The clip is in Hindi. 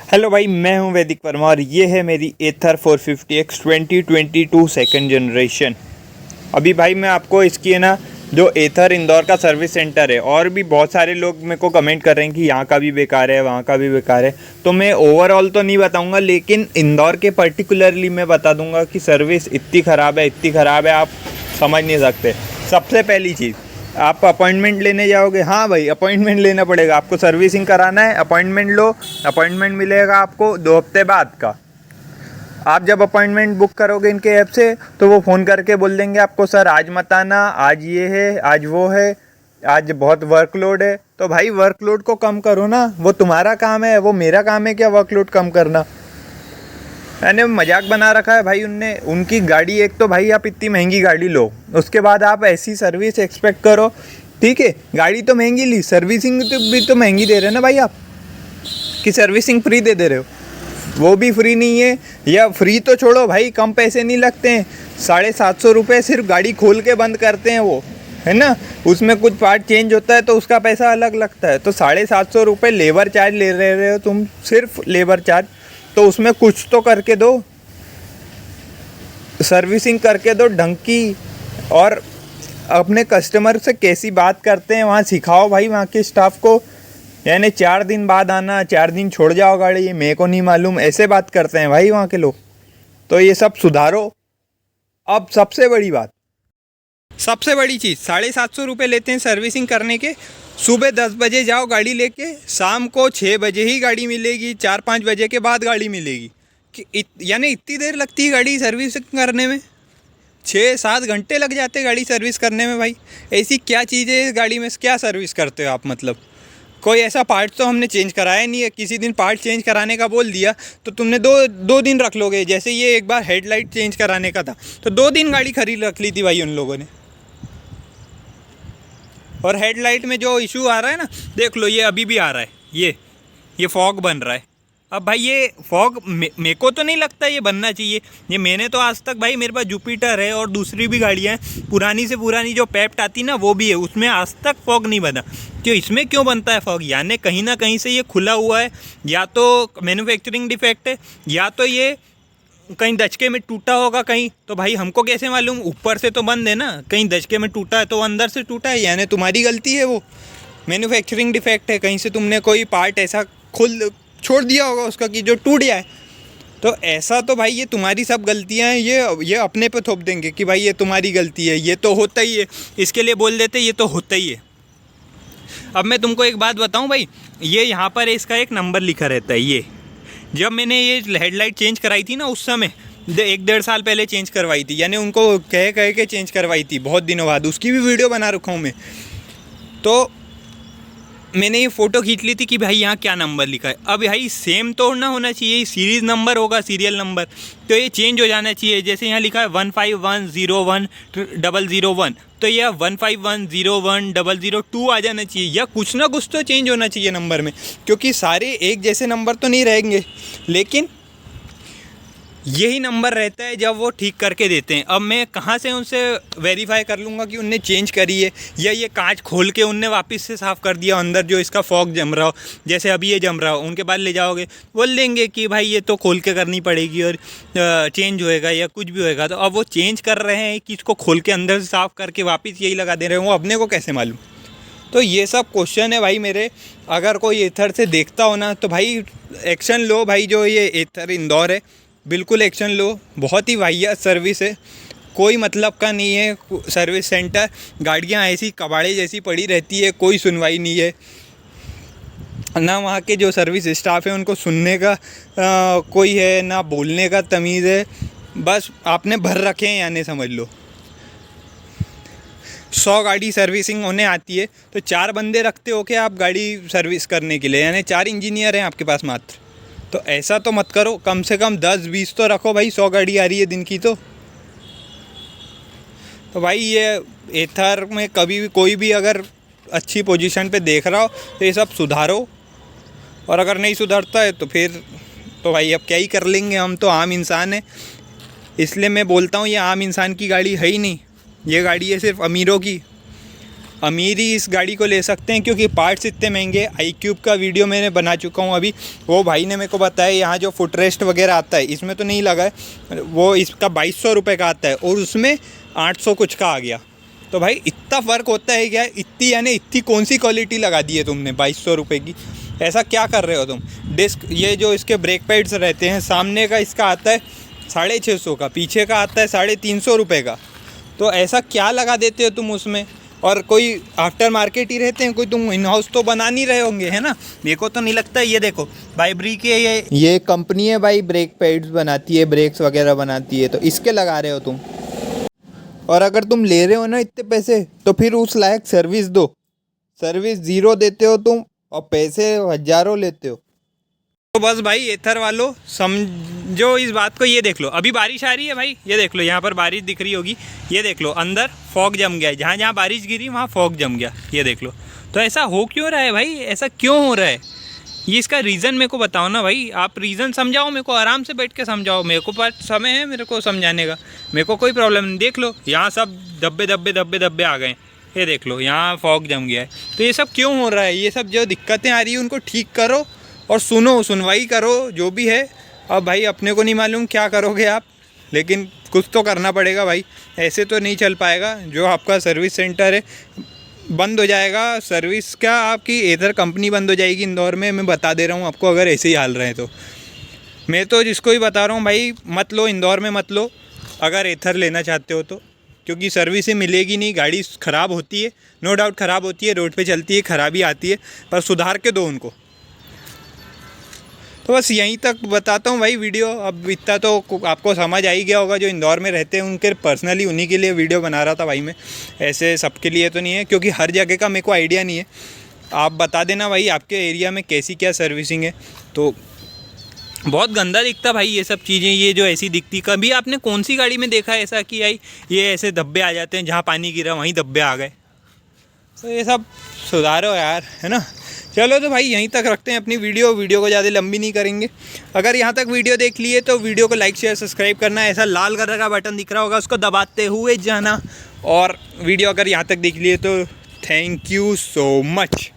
हेलो भाई, मैं हूं वैदिक वर्मा और ये है मेरी एथर 450X 2022 सेकंड जनरेशन। अभी भाई मैं आपको इसकी है ना जो एथर इंदौर का सर्विस सेंटर है, और भी बहुत सारे लोग मेरे को कमेंट कर रहे हैं कि यहाँ का भी बेकार है वहाँ का भी बेकार है। तो मैं ओवरऑल तो नहीं बताऊँगा, लेकिन इंदौर के पर्टिकुलरली मैं बता दूँगा कि सर्विस इतनी ख़राब है आप समझ नहीं सकते। सबसे पहली चीज़, आप अपॉइंटमेंट लेने जाओगे, हाँ भाई अपॉइंटमेंट लेना पड़ेगा आपको, सर्विसिंग कराना है अपॉइंटमेंट लो, अपॉइंटमेंट मिलेगा आपको 2 हफ्ते बाद का। आप जब अपॉइंटमेंट बुक करोगे इनके ऐप से तो वो फ़ोन करके बोल देंगे आपको, सर आज मत आना, आज ये है, आज वो है, आज बहुत वर्कलोड है। तो भाई वर्कलोड को कम करो ना, वो तुम्हारा काम है, वो मेरा काम है क्या वर्कलोड कम करना। मैंने मजाक बना रखा है भाई उनने, उनकी गाड़ी, एक तो भाई आप इतनी महंगी गाड़ी लो, उसके बाद आप ऐसी सर्विस एक्सपेक्ट करो। ठीक है, गाड़ी तो महंगी ली, सर्विसिंग भी तो महंगी दे रहे हैं ना भाई आप, कि सर्विसिंग फ्री दे रहे हो, वो भी फ्री नहीं है। या फ्री तो छोड़ो भाई, कम पैसे नहीं लगते हैं, 750 रुपये सिर्फ गाड़ी खोल के बंद करते हैं वो, है ना। उसमें कुछ पार्ट चेंज होता है तो उसका पैसा अलग लगता है। तो 750 रुपये लेबर चार्ज ले रहे हो तुम, सिर्फ लेबर चार्ज, तो उसमें कुछ तो करके दो, सर्विसिंग करके दो ढंग की। और अपने कस्टमर से कैसी बात करते हैं वहाँ सिखाओ भाई वहाँ के स्टाफ को। यानी 4 दिन बाद आना, 4 दिन छोड़ जाओ गाड़ी, ये मेरे को नहीं मालूम, ऐसे बात करते हैं भाई वहाँ के लोग। तो ये सब सुधारो। अब सबसे बड़ी बात, सबसे बड़ी चीज़, 750 रुपये लेते हैं सर्विसिंग करने के। सुबह 10 बजे जाओ गाड़ी लेके, शाम को 6 बजे ही गाड़ी मिलेगी, 4-5 बजे के बाद गाड़ी मिलेगी। यानी इतनी देर लगती है गाड़ी सर्विसिंग करने में, 6-7 घंटे लग जाते गाड़ी सर्विस करने में। भाई ऐसी क्या चीज़ है इस गाड़ी में, क्या सर्विस करते हो आप? मतलब कोई ऐसा पार्ट तो हमने चेंज कराया नहीं है। किसी दिन पार्ट चेंज कराने का बोल दिया तो तुमने दो दिन रख लोगे। जैसे ये एक बार हेडलाइट चेंज कराने का था तो 2 दिन गाड़ी खरीद रख ली थी भाई उन लोगों ने। और हेडलाइट में जो इशू आ रहा है ना, देख लो, ये अभी भी आ रहा है, ये फॉग बन रहा है। अब भाई ये फॉग मेरे को तो नहीं लगता ये बनना चाहिए। ये मैंने तो आज तक, भाई मेरे पास जुपिटर है और दूसरी भी गाड़ियाँ हैं, पुरानी से पुरानी जो पेप्ट आती ना वो भी है, उसमें आज तक फॉग नहीं बना। क्यों, इसमें क्यों बनता है फॉग? यानी कहीं ना कहीं से ये खुला हुआ है, या तो मैन्युफैक्चरिंग डिफेक्ट है, या तो ये कहीं दचके में टूटा होगा कहीं। तो भाई हमको कैसे मालूम, ऊपर से तो बंद है ना, कहीं दचके में टूटा है तो अंदर से टूटा है, यानी तुम्हारी गलती है, वो मैन्युफैक्चरिंग डिफेक्ट है। कहीं से तुमने कोई पार्ट ऐसा खुल छोड़ दिया होगा उसका कि जो टूट गया है। तो ऐसा तो भाई ये तुम्हारी सब गलतियां हैं, ये अपने पे थोप देंगे कि भाई ये तुम्हारी गलती है, ये तो होता ही है, इसके लिए बोल देते ये तो होता ही है। अब मैं तुमको एक बात बताऊं भाई, ये यहाँ पर इसका एक नंबर लिखा रहता है। ये जब मैंने ये हेडलाइट चेंज कराई थी ना, उस समय 1-1.5 साल पहले चेंज करवाई थी, यानी उनको कह के चेंज करवाई थी बहुत दिनों बाद, उसकी भी वीडियो बना रखा हूँ मैं। तो मैंने ये फ़ोटो खींच ली थी कि भाई यहाँ क्या नंबर लिखा है। अब भाई सेम तो ना होना चाहिए, सीरीज़ नंबर होगा, सीरियल नंबर, तो ये चेंज हो जाना चाहिए। जैसे यहाँ लिखा है 15101001, तो यह 15101002 आ जाना चाहिए, या कुछ ना कुछ तो चेंज होना चाहिए नंबर में, क्योंकि सारे एक जैसे नंबर तो नहीं रहेंगे। लेकिन यही नंबर रहता है जब वो ठीक करके देते हैं। अब मैं कहाँ से उनसे वेरीफाई कर लूँगा कि उनने चेंज करी है, या ये कांच खोल के उनने वापस से साफ़ कर दिया, अंदर जो इसका फॉग जम रहा हो, जैसे अभी ये जम रहा हो, उनके बाद ले जाओगे बोल देंगे कि भाई ये तो खोल के करनी पड़ेगी और चेंज होएगा या कुछ भी होएगा। तो अब वो चेंज कर रहे हैं कि इसको खोल के अंदर से साफ़ करके वापस यही लगा दे रहे हैं, वो अपने को कैसे मालूम? तो ये सब क्वेश्चन है भाई मेरे। अगर कोई एथर से देखता हो ना तो भाई एक्शन लो भाई, जो ये एथर इंदौर है बिल्कुल एक्शन लो। बहुत ही वाहियात सर्विस है, कोई मतलब का नहीं है सर्विस सेंटर। गाड़ियाँ ऐसी कबाड़े जैसी पड़ी रहती है, कोई सुनवाई नहीं है ना। वहाँ के जो सर्विस स्टाफ है उनको सुनने का कोई है ना, बोलने का तमीज़ है। बस आपने भर रखे हैं, यानी समझ लो 100 गाड़ी सर्विसिंग होने आती है तो 4 बंदे रखते हो क्या आप गाड़ी सर्विस करने के लिए, यानी 4 इंजीनियर हैं आपके पास मात्र। तो ऐसा तो मत करो, कम से कम 10-20 तो रखो भाई, 100 गाड़ी आ रही है दिन की। तो भाई ये एथर में कभी भी कोई भी अगर अच्छी पोजीशन पे देख रहा हो तो ये सब सुधारो, और अगर नहीं सुधरता है तो फिर तो भाई अब क्या ही कर लेंगे, हम तो आम इंसान हैं। इसलिए मैं बोलता हूँ ये आम इंसान की गाड़ी है ही नहीं, ये गाड़ी है सिर्फ अमीरों की। अमीर ही इस गाड़ी को ले सकते हैं, क्योंकि पार्ट्स इतने महंगे। iQube का वीडियो मैंने बना चुका हूँ अभी, वो भाई ने मेरे को बताया यहाँ जो फुट रेस्ट वगैरह आता है इसमें तो नहीं लगा है, वो इसका 2200 रुपये का आता है और उसमें 800 कुछ का आ गया। तो भाई इतना फ़र्क होता है क्या? इतनी यानी इतनी कौन सी क्वालिटी लगा दी है तुमने 2200 रुपये की? ऐसा क्या कर रहे हो तुम? डिस्क ये जो इसके ब्रेक पैड्स रहते हैं, सामने का इसका आता है 650 का, पीछे का आता है 350 रुपये का। तो ऐसा क्या लगा देते हो तुम उसमें? और कोई आफ्टर मार्केट ही रहते हैं, कोई तुम इन हाउस तो बना नहीं रहे होंगे, है ना? मेरे को तो नहीं लगता। ये देखो बाइब्री के ये कंपनी है भाई, ब्रेक पैड्स बनाती है, ब्रेक्स वगैरह बनाती है, तो इसके लगा रहे हो तुम। और अगर तुम ले रहे हो ना इतने पैसे, तो फिर उस लायक सर्विस दो। सर्विस 0 देते हो तुम और पैसे हज़ारों लेते हो। तो बस भाई एथर वालों समझो इस बात को। ये देख लो अभी बारिश आ रही है भाई, ये देख लो यहाँ पर बारिश दिख रही होगी, ये देख लो अंदर फॉग जम गया है, जहाँ जहाँ बारिश गिरी वहाँ फॉग जम गया, ये देख लो। तो ऐसा हो क्यों रहा है भाई? ऐसा क्यों हो रहा है? ये इसका रीज़न मेरे को बताओ ना भाई। आप रीज़न समझाओ मेरे को, आराम से बैठ के समझाओ। मेरे को पास समय है मेरे को समझाने का, मेरे को कोई प्रॉब्लम नहीं। देख लो यहाँ सब धब्बे धब्बे धब्बे धब्बे आ गए, ये देख लो यहाँ फॉग जम गया है। तो ये सब क्यों हो रहा है? ये सब जो दिक्कतें आ रही है उनको ठीक करो और सुनवाई करो जो भी है। अब भाई अपने को नहीं मालूम क्या करोगे आप, लेकिन कुछ तो करना पड़ेगा भाई, ऐसे तो नहीं चल पाएगा। जो आपका सर्विस सेंटर है बंद हो जाएगा, सर्विस क्या आपकी एथर कंपनी बंद हो जाएगी इंदौर में, मैं बता दे रहा हूँ आपको। अगर ऐसे ही हाल रहे तो मैं तो जिसको भी बता रहा हूँ भाई, मत लो इंदौर में, मत लो अगर एथर लेना चाहते हो तो, क्योंकि सर्विस ही मिलेगी नहीं। गाड़ी ख़राब होती है, नो डाउट ख़राब होती है, रोड पे चलती है, ख़राबी आती है, पर सुधार के दो उनको। तो बस यहीं तक बताता हूँ भाई वीडियो। अब इतना तो आपको समझ आ ही गया होगा, जो इंदौर में रहते हैं उनके पर्सनली उन्हीं के लिए वीडियो बना रहा था भाई मैं, ऐसे सबके लिए तो नहीं है, क्योंकि हर जगह का मेरे को आइडिया नहीं है। आप बता देना भाई आपके एरिया में कैसी क्या सर्विसिंग है। तो बहुत गंदा दिखता भाई ये सब चीज़ें, ये जो ऐसी दिखती। कभी आपने कौन सी गाड़ी में देखा ऐसा कि भाई ये ऐसे धब्बे आ जाते हैं, जहाँ पानी गिरा वहीं धब्बे आ गए? तो ये सब सुधारो यार, है ना? चलो तो भाई यहीं तक रखते हैं अपनी वीडियो को ज़्यादा लंबी नहीं करेंगे। अगर यहाँ तक वीडियो देख लिए तो वीडियो को लाइक शेयर सब्सक्राइब करना, ऐसा लाल कलर का बटन दिख रहा होगा उसको दबाते हुए जाना। और वीडियो अगर यहाँ तक देख लिए तो थैंक यू सो मच।